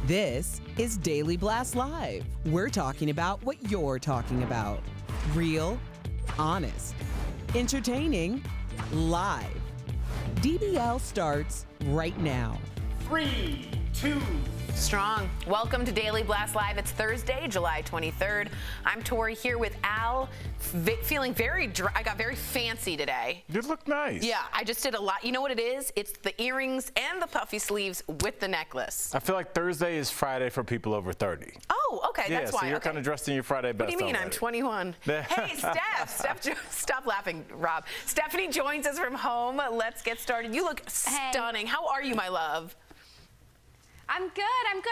This is Daily Blast Live. We're talking about what you're talking about. Real, honest, entertaining, live. DBL starts right now. 3, 2. Strong. Welcome to Daily Blast Live. It's Thursday, July 23rd. I'm Tori here with Al, feeling very dry. I got very fancy today. You look nice. Yeah, I just did a lot. You know what it is? It's the earrings and the puffy sleeves with the necklace. I feel like Thursday is Friday for people over 30. Oh, okay, Yeah, that's why. so you're kind of dressed in your Friday best. What do you mean? already. I'm 21. Hey, Steph, stop laughing, Rob. Stephanie joins us from home. Let's get started. You look stunning. How are you, my love? I'm good.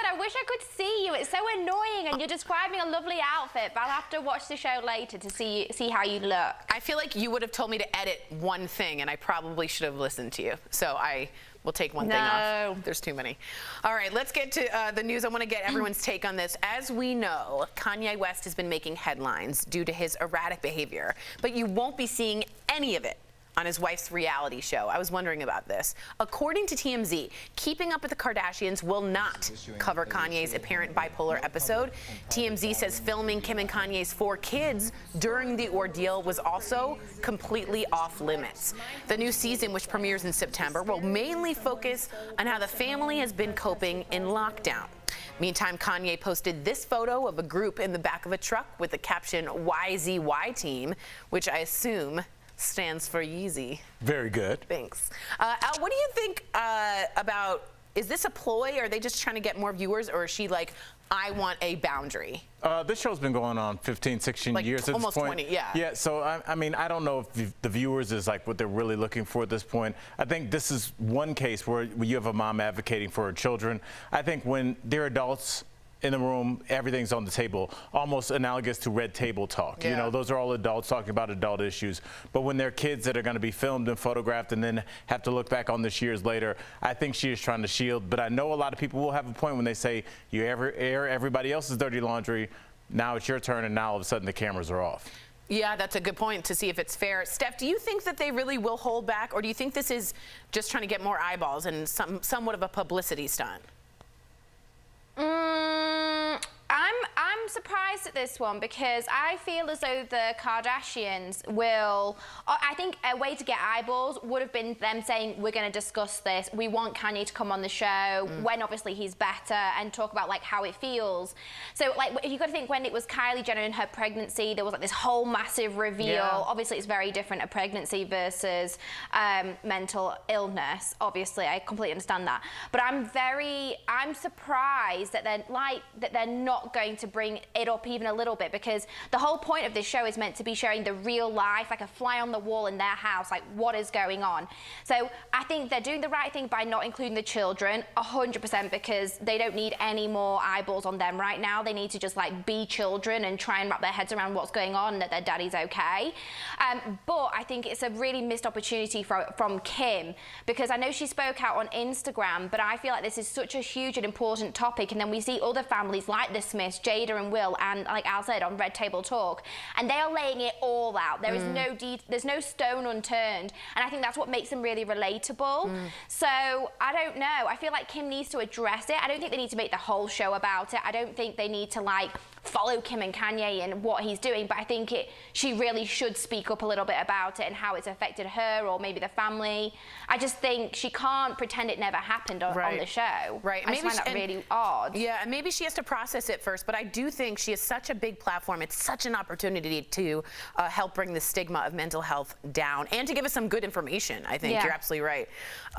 I wish I could see you. It's so annoying, and you're describing a lovely outfit, but I'll have to watch the show later to see how you look. I feel like you would have told me to edit one thing, and I probably should have listened to you. So I will take one thing off. There's too many. All right, let's get to the news. I want to get everyone's take on this. As we know, Kanye West has been making headlines due to his erratic behavior, but you won't be seeing any of it on his wife's reality show. I was wondering about this. According to TMZ, Keeping Up with the Kardashians will not cover Kanye's apparent bipolar episode. TMZ says filming Kim and Kanye's 4 kids during the ordeal was also completely off limits. The new season, which premieres in September, will mainly focus on how the family has been coping in lockdown. Meantime, Kanye posted this photo of a group in the back of a truck with the caption YZY Team, which I assume stands for Yeezy. Very good. Thanks. Al, what do you think about, is this a ploy? Are they just trying to get more viewers, or is she like, I want a boundary? This show's been going on 15, 16 Like years at this almost point. 20, yeah. Yeah, so I mean, I don't know if the viewers is like what they're really looking for at this point. I think this is one case where you have a mom advocating for her children. I think when they're adults in the room, everything's on the table, almost analogous to red table talk. Yeah. You know, those are all adults talking about adult issues. But when they're kids that are going to be filmed and photographed and then have to look back on this years later, I think she is trying to shield. But I know a lot of people will have a point when they say, you ever air everybody else's dirty laundry, now it's your turn, and now all of a sudden the cameras are off. Yeah, that's a good point to see if it's fair. Steph, do you think that they really will hold back, or do you think this is just trying to get more eyeballs and somewhat of a publicity stunt? I'm surprised at this one because I feel as though the Kardashians will, I think a way to get eyeballs would have been them saying, we're going to discuss this. We want Kanye to come on the show when obviously he's better and talk about like how it feels. So like you got to think when it was Kylie Jenner in her pregnancy, there was like this whole massive reveal. Yeah. Obviously it's very different, a pregnancy versus mental illness. Obviously, I completely understand that. But I'm surprised that they're not going to bring it up even a little bit, because the whole point of this show is meant to be showing the real life, like a fly on the wall in their house, like what is going on. So I think they're doing the right thing by not including the children 100%, because they don't need any more eyeballs on them right now. They need to just like be children and try and wrap their heads around what's going on and that their daddy's okay. But I think it's a really missed opportunity from Kim, because I know she spoke out on Instagram, but I feel like this is such a huge and important topic, and then we see other families like the Smiths, Jada and Will, and like Al said on Red Table Talk, and they are laying it all out. There is there's no stone unturned, and I think that's what makes them really relatable. So I don't know. I feel like Kim needs to address it. I don't think they need to make the whole show about it. I don't think they need to like follow Kim and Kanye and what he's doing, but I think she really should speak up a little bit about it and how it's affected her or maybe the family. I just think she can't pretend it never happened on the show. Right. I just find that really odd. Yeah, and maybe she has to process it first, but I do think she has such a big platform. It's such an opportunity to help bring the stigma of mental health down and to give us some good information. I think you're absolutely right.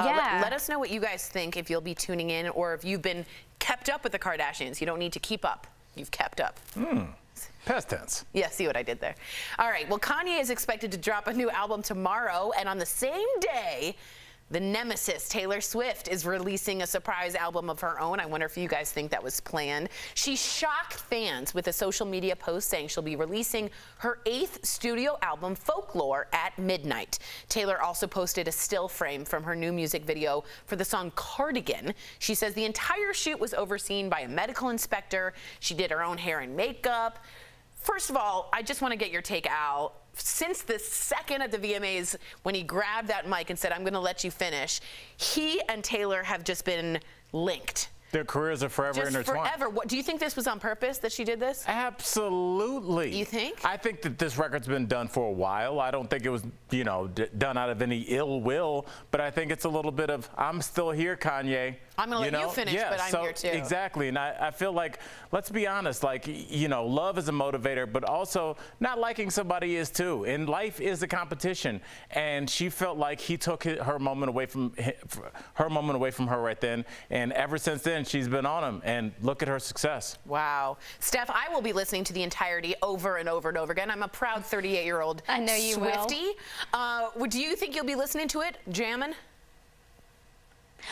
Let us know what you guys think if you'll be tuning in, or if you've been kept up with the Kardashians. You don't need to keep up. You've kept up. Past tense. Yeah, see what I did there. All right, well, Kanye is expected to drop a new album tomorrow, and on the same day, the nemesis, Taylor Swift, is releasing a surprise album of her own. I wonder if you guys think that was planned. She shocked fans with a social media post saying she'll be releasing her 8th studio album, Folklore, at midnight. Taylor also posted a still frame from her new music video for the song Cardigan. She says the entire shoot was overseen by a medical inspector. She did her own hair and makeup. First of all, I just want to get your take, Al. Since the second at the VMAs, when he grabbed that mic and said, I'm going to let you finish, he and Taylor have just been linked. Their careers are forever Just intertwined. forever. What, do you think this was on purpose that she did this? Absolutely. You think? I think that this record's been done for a while. I don't think it was, you know, done out of any ill will, but I think it's a little bit of, I'm still here, Kanye. I'm going to let you finish, but I'm here too. Exactly. And I feel like, let's be honest, like, you know, love is a motivator, but also not liking somebody is too. And life is a competition. And she felt like he took her moment away from her right then. And ever since then, she's been on him. And look at her success. Wow. Steph, I will be listening to the entirety over and over and over again. I'm a proud 38-year-old I know you Swiftie. Do you think you'll be listening to it, jamming?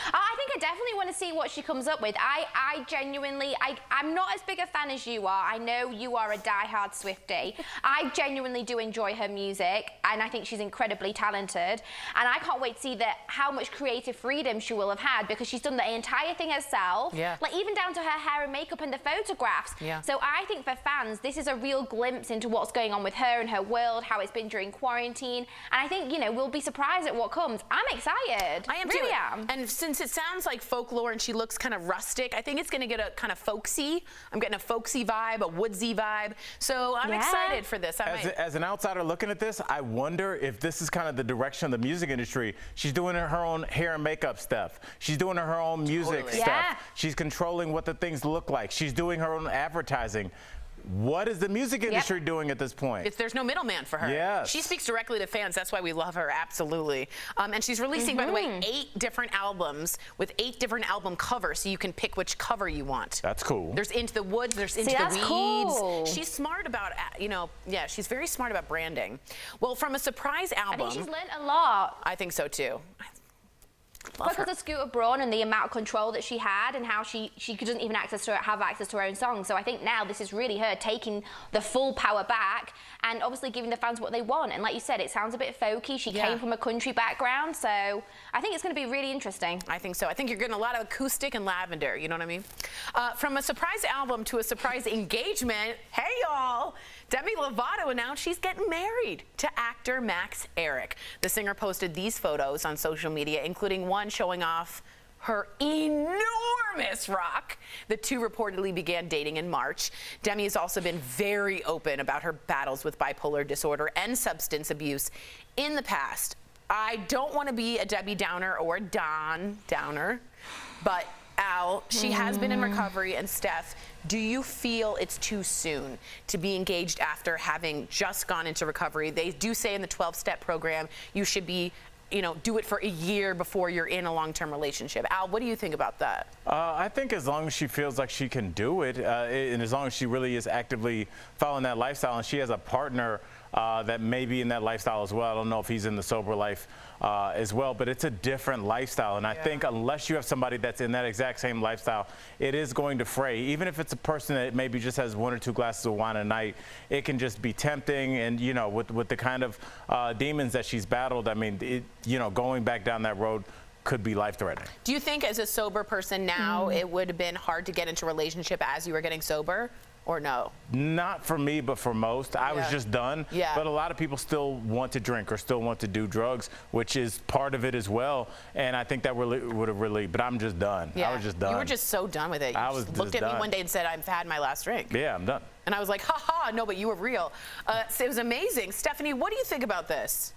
I think I definitely want to see what she comes up with. I genuinely, I'm not as big a fan as you are. I know you are a diehard Swiftie. I genuinely do enjoy her music, and I think she's incredibly talented. And I can't wait to see how much creative freedom she will have had, because she's done the entire thing herself. Yeah. Like even down to her hair and makeup and the photographs. Yeah. So I think for fans, this is a real glimpse into what's going on with her and her world, how it's been during quarantine. And I think, you know, we'll be surprised at what comes. I'm excited. I am really too. am. And since it sounds like folklore and she looks kind of rustic, I think it's going to get a kind of folksy. I'm getting a folksy vibe, a woodsy vibe. So I'm excited for this. As an outsider looking at this, I wonder if this is kind of the direction of the music industry. She's doing her own hair and makeup stuff. She's doing her own music stuff. Yeah. She's controlling what the things look like. She's doing her own advertising. What is the music industry doing at this point? There's no middleman for her. Yes. She speaks directly to fans. That's why we love her, absolutely. And she's releasing, by the way, 8 different albums with 8 different album covers, so you can pick which cover you want. That's cool. There's Into the Woods, there's Into the Weeds. Cool. She's smart about, you know, yeah, she's very smart about branding. Well, from a surprise album. I think she's learned a lot. I think so, too. Because of Scooter Braun and the amount of control that she had, and how she doesn't even have access to her own songs. So I think now this is really her taking the full power back and obviously giving the fans what they want. And like you said, it sounds a bit folky. She came from a country background, so I think it's going to be really interesting. I think so. I think you're getting a lot of acoustic and lavender, you know what I mean? From a surprise album to a surprise engagement, hey y'all, Demi Lovato announced she's getting married to actor Max Eric. The singer posted these photos on social media, including one showing off her enormous rock. The two reportedly began dating in March. Demi has also been very open about her battles with bipolar disorder and substance abuse in the past. I don't want to be a Debbie Downer or a Don Downer, but Al, she has been in recovery. And Steph, do you feel it's too soon to be engaged after having just gone into recovery? They do say in the 12-step program you should be, you know, do it for a year before you're in a long-term relationship. Al, what do you think about that? I think as long as she feels like she can do it, and as long as she really is actively following that lifestyle, and she has a partner that may be in that lifestyle as well. I don't know if he's in the sober life as well, but it's a different lifestyle. And I think unless you have somebody that's in that exact same lifestyle, it is going to fray. Even if it's a person that maybe just has 1 or 2 glasses of wine a night, it can just be tempting. And, you know, with the kind of demons that she's battled, I mean, you know, going back down that road could be life-threatening. Do you think as a sober person now it would have been hard to get into a relationship as you were getting sober? Or no? Not for me, but for most. I was just done. Yeah. But a lot of people still want to drink or still want to do drugs, which is part of it as well. And I think that really would have relieved. But I'm just done. Yeah. I was just done. You were just so done with it. You I was just looked just at me done. one day and said, I've had my last drink. Yeah, I'm done. And I was like, ha ha, no, but you were real. So it was amazing. Stephanie, what do you think about this?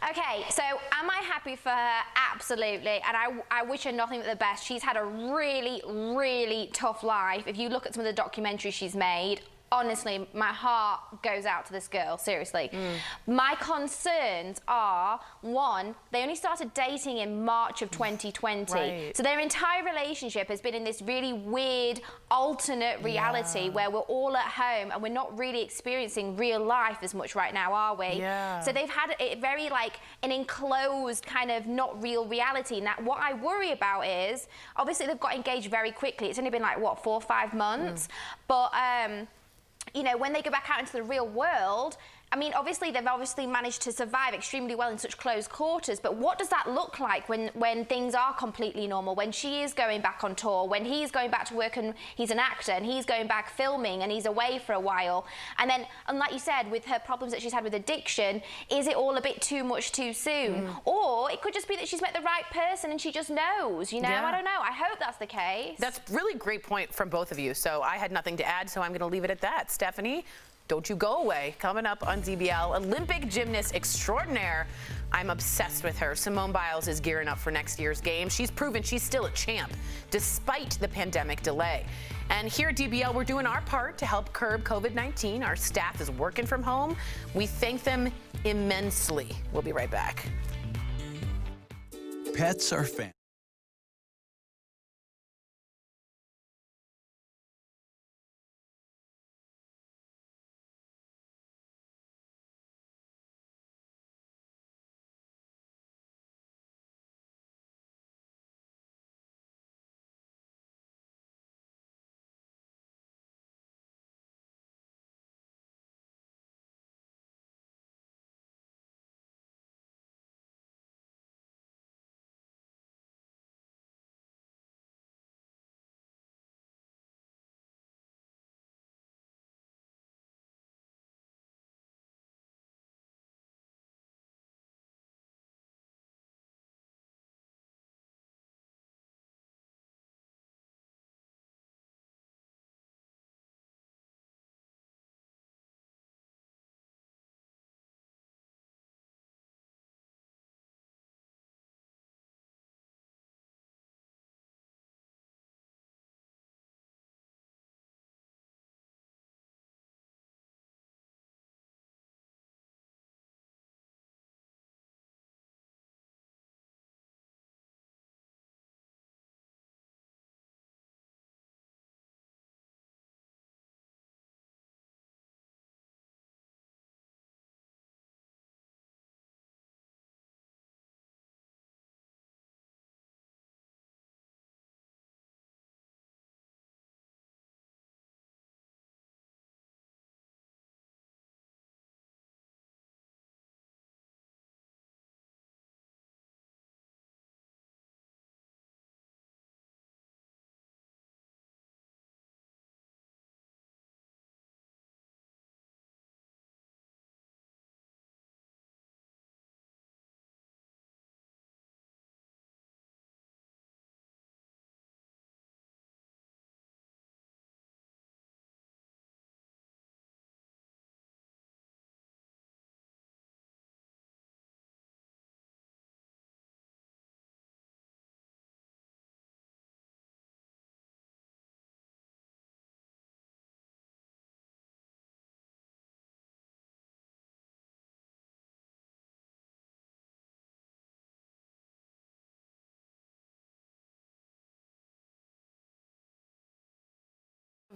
Okay, so am I happy for her? Absolutely. And I wish her nothing but the best. She's had a really, really tough life. If you look at some of the documentaries she's made, honestly, my heart goes out to this girl, seriously. My concerns are, one, they only started dating in March of 2020. Right. So their entire relationship has been in this really weird, alternate reality where we're all at home and we're not really experiencing real life as much right now, are we? Yeah. So they've had it very like an enclosed kind of not real reality. Now, what I worry about is, obviously they've got engaged very quickly. It's only been like, what, 4 or 5 months? But, you know, when they go back out into the real world, I mean, obviously, they've obviously managed to survive extremely well in such close quarters, but what does that look like when things are completely normal, when she is going back on tour, when he's going back to work and he's an actor and he's going back filming and he's away for a while? And then, and like you said, with her problems that she's had with addiction, is it all a bit too much too soon? Or it could just be that she's met the right person and she just knows, you know? Yeah. I don't know. I hope that's the case. That's really great point from both of you. So I had nothing to add, so I'm going to leave it at that. Stephanie, don't you go away. Coming up on DBL, Olympic gymnast extraordinaire. I'm obsessed with her. Simone Biles is gearing up for next year's games. She's proven she's still a champ, despite the pandemic delay. And here at DBL, we're doing our part to help curb COVID-19. Our staff is working from home. We thank them immensely. We'll be right back. Pets are family.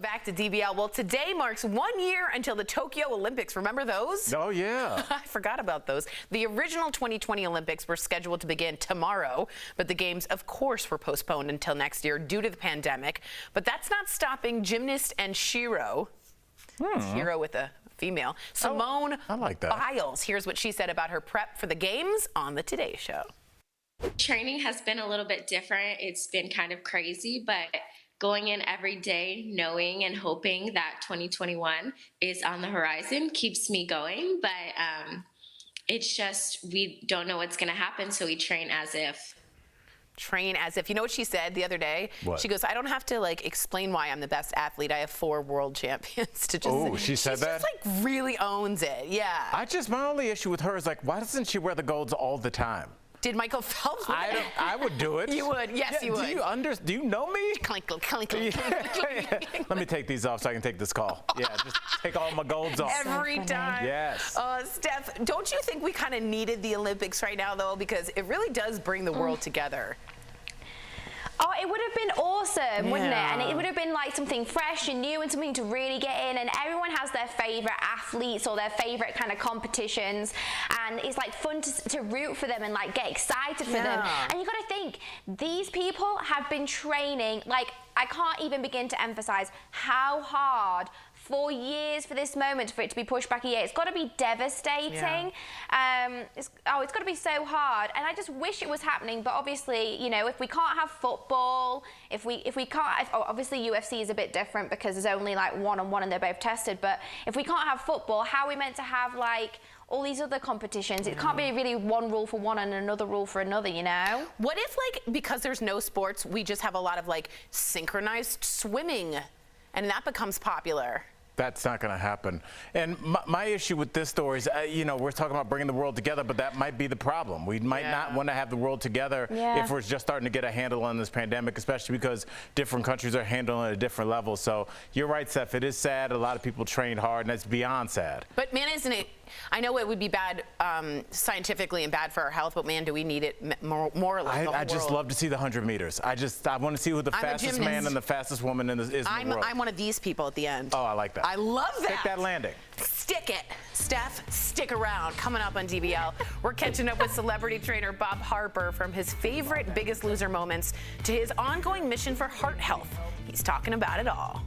Back to DBL. Well, today marks 1 year until the Tokyo Olympics. Remember those? Oh, yeah. I forgot about those. The original 2020 Olympics were scheduled to begin tomorrow, but the games, of course, were postponed until next year due to the pandemic. But that's not stopping gymnast and Shiro. Shiro with a female. Simone I like that. Biles. Here's what she said about her prep for the games on the Today Show. Training has been a little bit different. It's been kind of crazy, but going in every day knowing and hoping that 2021 is on the horizon keeps me going. But it's just, we don't know what's going to happen, so we train as if. Train as if. You know what she said the other day? What? She goes, I don't have to like explain why I'm the best athlete. I have 4 world champions to just. Oh, she said that? She just like really owns it. Yeah. My only issue with her is like, why doesn't she wear the golds all the time? Did Michael Phelps? I would do it. You would. Yes, you would. Do you know me? Clink, clink, clink. Let me take these off so I can take this call. Yeah, just take all my golds off. Every time. Yes. Steph, don't you think we kind of needed the Olympics right now, though? Because it really does bring the world together. Oh, it would have been awesome, wouldn't it? Yeah. And it would have been like something fresh and new and something to really get in. And everyone has their favorite athletes or their favorite kind of competitions. And it's like fun to root for them and like get excited for them. And you got to think, these people have been training, like I can't even begin to emphasize how hard 4 years for this moment, for it to be pushed back a year. It's got to be devastating. Yeah. It's got to be so hard, and I just wish it was happening. But obviously, you know, if we can't have football, if we can't, obviously UFC is a bit different because there's only like one-on-one and they're both tested. But if we can't have football, how are we meant to have like all these other competitions? It can't be really one rule for one and another rule for another, you know? What if, like, because there's no sports, we just have a lot of like synchronized swimming, and that becomes popular? That's not going to happen. And my issue with this story is, you know, we're talking about bringing the world together, but that might be the problem. We might not want to have the world together if we're just starting to get a handle on this pandemic, especially because different countries are handling it at a different level. So you're right, Seth. It is sad. A lot of people trained hard, and it's beyond sad. But man, isn't it? I know it would be bad scientifically and bad for our health, but man, do we need it more like I just love to see the 100 meters. I want to see who the fastest man and the fastest woman is in the world. I'm one of these people at the end. Oh, I like that. I love that. Stick that landing. Stick it. Steph, stick around. Coming up on DBL, we're catching up with celebrity trainer Bob Harper from his favorite Biggest Loser moments to his ongoing mission for heart health. He's talking about it all.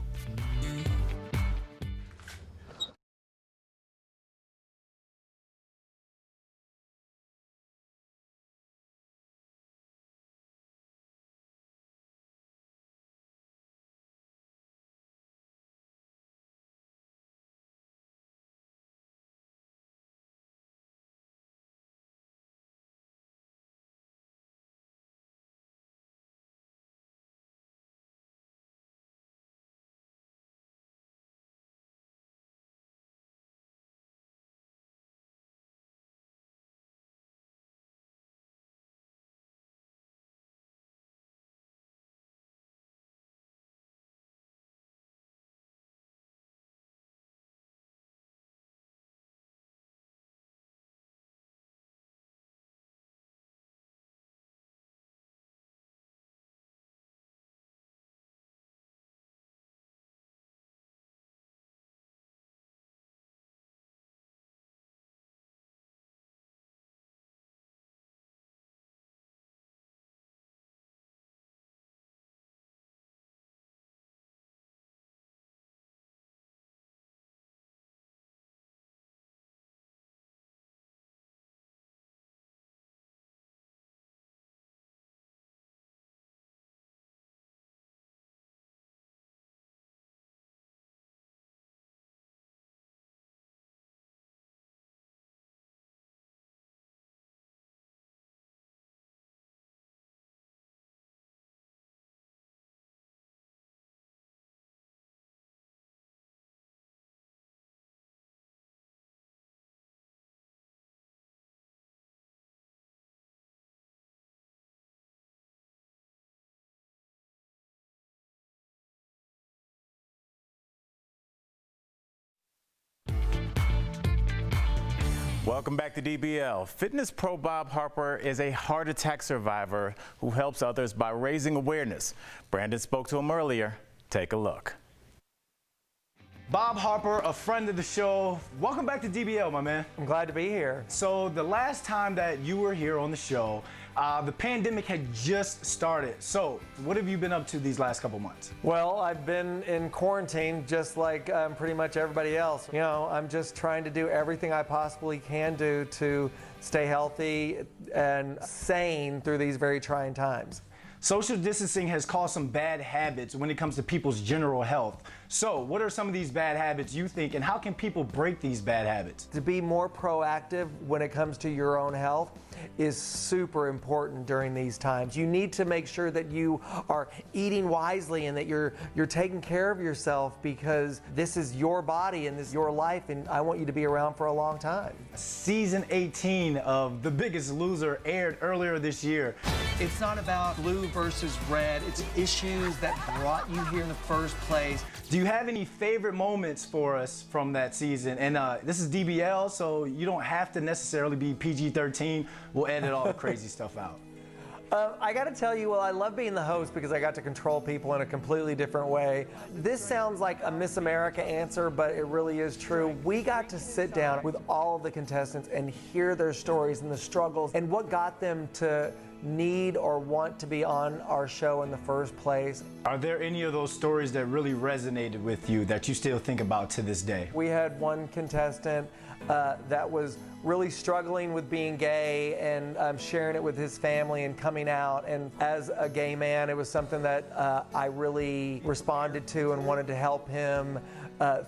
Welcome back to DBL. Fitness pro Bob Harper is a heart attack survivor who helps others by raising awareness. Brandon spoke to him earlier. Take a look. Bob Harper, a friend of the show. Welcome back to DBL, my man. I'm glad to be here. So the last time that you were here on the show, the pandemic had just started. So what have you been up to these last couple months? Well, I've been in quarantine just like pretty much everybody else. You know, I'm just trying to do everything I possibly can do to stay healthy and sane through these very trying times. Social distancing has caused some bad habits when it comes to people's general health. So what are some of these bad habits you think, and how can people break these bad habits? To be more proactive when it comes to your own health is super important during these times. You need to make sure that you are eating wisely and that you're taking care of yourself, because this is your body and this is your life, and I want you to be around for a long time. Season 18 of The Biggest Loser aired earlier this year. It's not about blue versus red. It's issues that brought you here in the first place. Do you have any favorite moments for us from that season? And this is DBL, so you don't have to necessarily be PG-13. We'll edit all the crazy stuff out. I got to tell you, well, I love being the host because I got to control people in a completely different way. This sounds like a Miss America answer, but it really is true. We got to sit down with all of the contestants and hear their stories and the struggles and what got them to need or want to be on our show in the first place. Are there any of those stories that really resonated with you that you still think about to this day? We had one contestant that was really struggling with being gay and sharing it with his family and coming out. And as a gay man, it was something that I really responded to and wanted to help him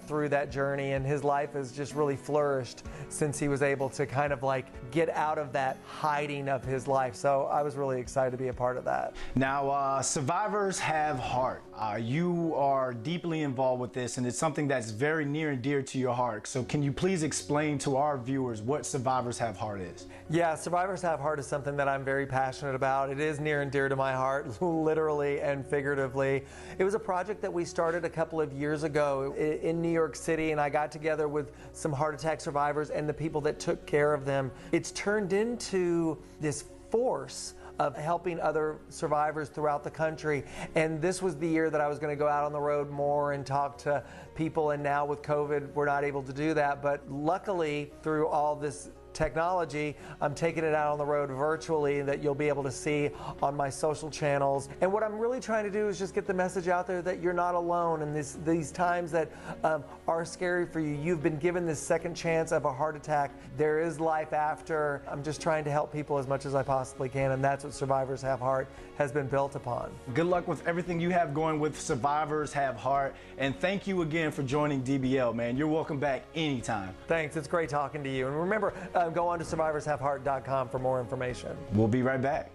through that journey. And his life has just really flourished since he was able to kind of like get out of that hiding of his life. So I was really excited to be a part of that. Now, survivors have heart. You are deeply involved with this, and it's something that's very near and dear to your heart. So can you please explain to our viewers what Survivors Have Heart is? Yeah, Survivors Have Heart is something that I'm very passionate about. It is near and dear to my heart, literally and figuratively. It was a project that we started a couple of years ago in New York City, and I got together with some heart attack survivors and the people that took care of them. It's turned into this force of helping other survivors throughout the country. And this was the year that I was going to go out on the road more and talk to people, and now with COVID, we're not able to do that. But luckily, through all this technology, I'm taking it out on the road virtually that you'll be able to see on my social channels. And what I'm really trying to do is just get the message out there that you're not alone in these times that are scary for you. You've been given this second chance of a heart attack. There is life after. I'm just trying to help people as much as I possibly can, and that's what Survivors Have Heart has been built upon. Good luck with everything you have going with Survivors Have Heart, and thank you again for joining DBL, man. You're welcome back anytime. Thanks, it's great talking to you. And remember, go on to survivorshaveheart.com for more information. We'll be right back.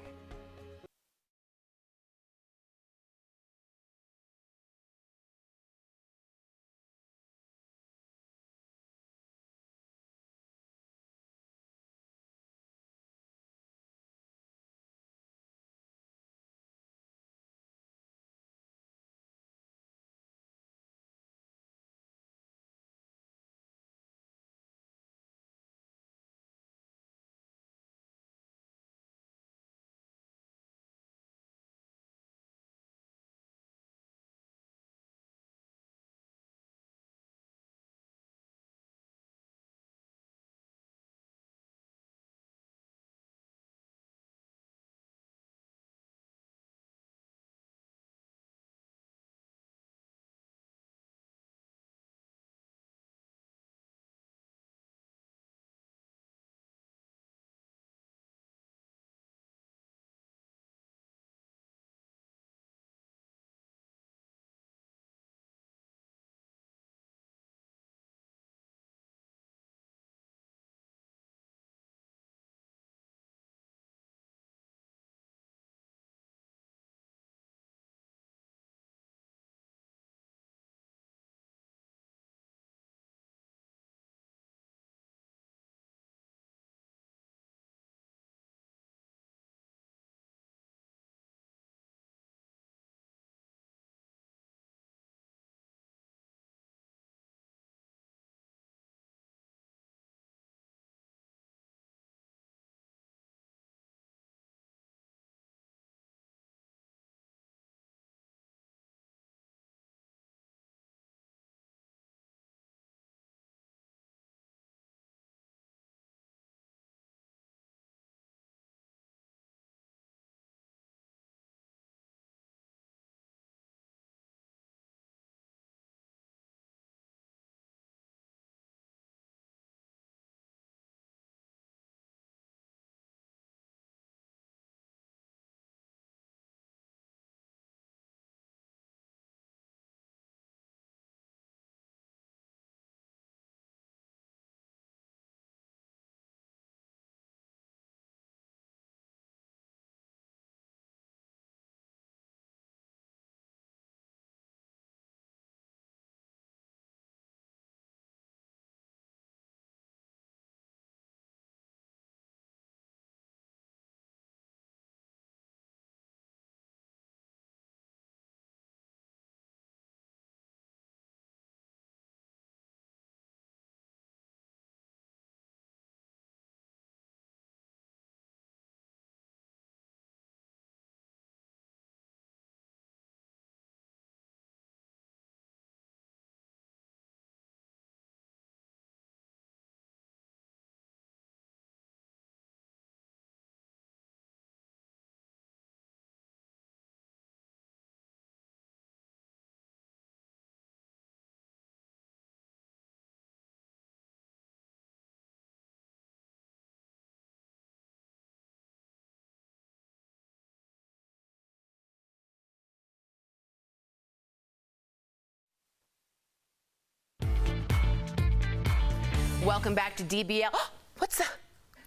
Welcome back to DBL. What's the?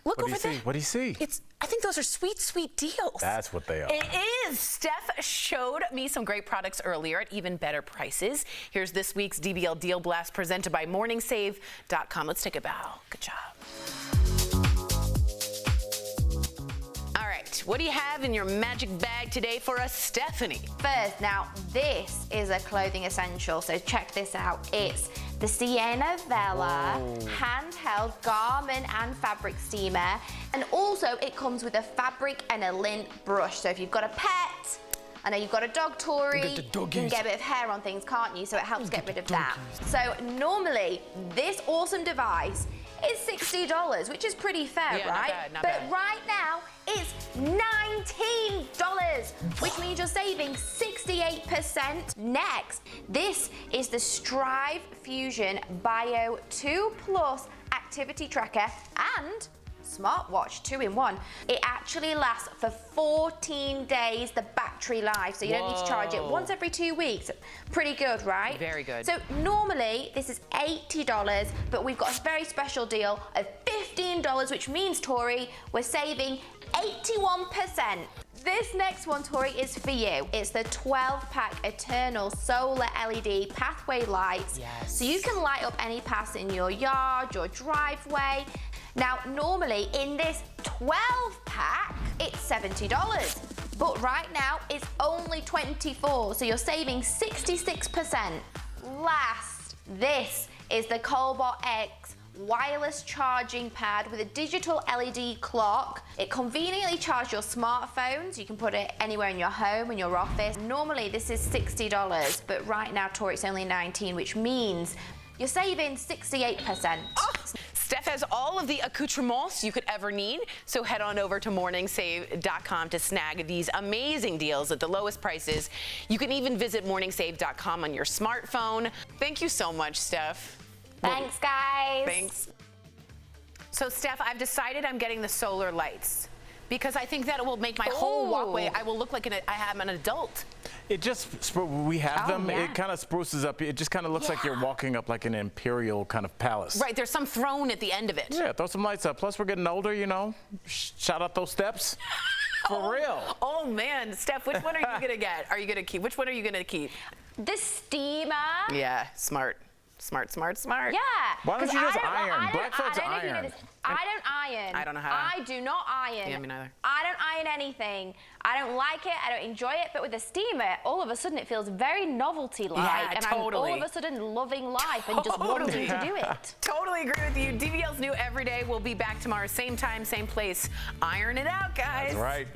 Look over there. What do you see? I think those are sweet, sweet deals. That's what they are. It is. Steph showed me some great products earlier at even better prices. Here's this week's DBL Deal Blast presented by MorningSave.com. Let's take a bow. Good job. All right, what do you have in your magic bag today for us, Stephanie? First, now this is a clothing essential, so check this out. It's the Sienna Vela handheld garment and fabric steamer, and also it comes with a fabric and a lint brush. So if you've got a pet, I know you've got a dog, Tori, you can get a bit of hair on things, can't you? So it helps get rid of that. So normally this awesome device is $60, which is pretty fair, right? Not but bad. right now it's $19, which means you're saving 68%. Next, this is the Strive Fusion Bio 2 Plus Activity Tracker and smartwatch 2-in-1. It actually lasts for 14 days, the battery life, so you don't need to charge it once every 2 weeks. Pretty good, right? Very good. So normally this is $80, but we've got a very special deal of $15, which means, Tori, we're saving 81%. This next one, Tori, is for you. It's the 12-pack Eternal Solar LED Pathway Lights. Yes. So you can light up any paths in your yard, your driveway. Now, normally in this 12-pack, it's $70. But right now, it's only $24, so you're saving 66%. Last, this is the Cobalt X wireless charging pad with a digital LED clock. It conveniently charges your smartphones. You can put it anywhere in your home, in your office. Normally, this is $60, but right now, Tori, it's only $19, which means you're saving 68%. Oh, Steph has all of the accoutrements you could ever need, so head on over to morningsave.com to snag these amazing deals at the lowest prices. You can even visit morningsave.com on your smartphone. Thank you so much, Steph. Thanks, guys. Thanks. So, Steph, I've decided I'm getting the solar lights because I think that it will make my whole walkway, I will look like I am an adult. It just, we have them, yeah. it kind of spruces up. It just kind of looks like you're walking up like an imperial kind of palace. Right, there's some throne at the end of it. Yeah, throw some lights up. Plus, we're getting older, you know. Shout out those steps. For real. Oh, man. Steph, which one are you going to get? Are you going to keep? Which one are you going to keep? The steamer. Yeah, smart. Smart. Yeah. Why don't you just iron? Black folks I don't know if you know iron. this. I don't iron. I don't know how to. I do not iron. Yeah, me neither. I don't iron anything. I don't like it. I don't enjoy it. But with a steamer, all of a sudden it feels very novelty-like. Yeah, and totally. I'm all of a sudden loving life and just wanting to do it. Totally agree with you. DBL's new Everyday will be back tomorrow, same time, same place. Iron it out, guys. That's right.